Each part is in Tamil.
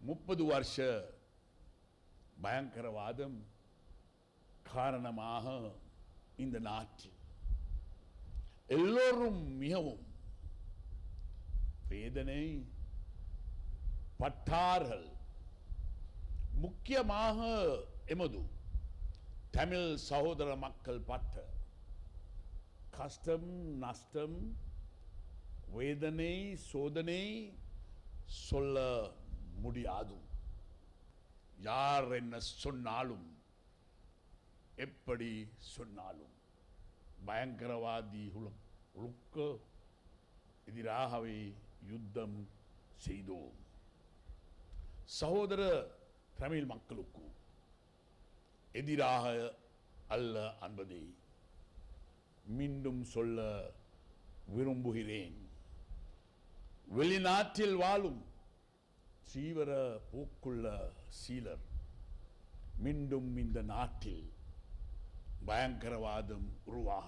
30 வருஷ பயங்கரவாதம் காரணமாக இந்த நாட்டில் எல்லோரும் மிகவும் வேதனை பட்டார்கள். முக்கியமாக எமது தமிழ் சகோதர மக்கள் பட்ட கஷ்டம் நஷ்டம் வேதனை சோதனை சொல்ல முடியாது. யார் என்ன சொன்னாலும் எப்படி சொன்னாலும் பயங்கரவாதிகளுக்கு எதிராகவே யுத்தம் செய்தோம். சகோதர தமிழ் மக்களுக்கு எதிராக அல்ல என்பதை மீண்டும் சொல்ல விரும்புகிறேன். வெளிநாட்டில் வாழும் தீவிர போக்குள்ள சிலர் மீண்டும் இந்த நாட்டில் பயங்கரவாதம் உருவாக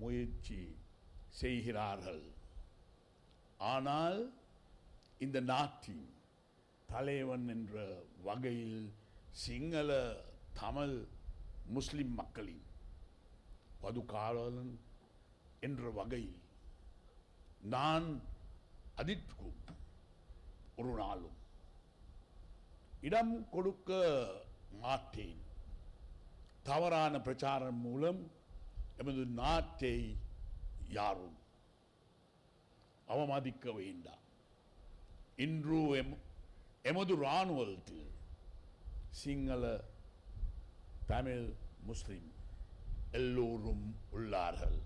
முயற்சி செய்கிறார்கள். ஆனால் இந்த நாட்டின் தலைவன் என்ற வகையில் சிங்கள தமிழ் முஸ்லிம் மக்களின் பதுக்காவலன் என்ற வகையில் நான் அதற்கு ஒரு நாளும் இடம் கொடுக்க மாட்டேன். தவறான பிரச்சாரம் மூலம் எமது நாட்டை யாரும் அவமதிக்க வேண்டாம். இன்று எமது இராணுவத்தில் சிங்கள தமிழ் முஸ்லிம் எல்லோரும் உள்ளார்கள்.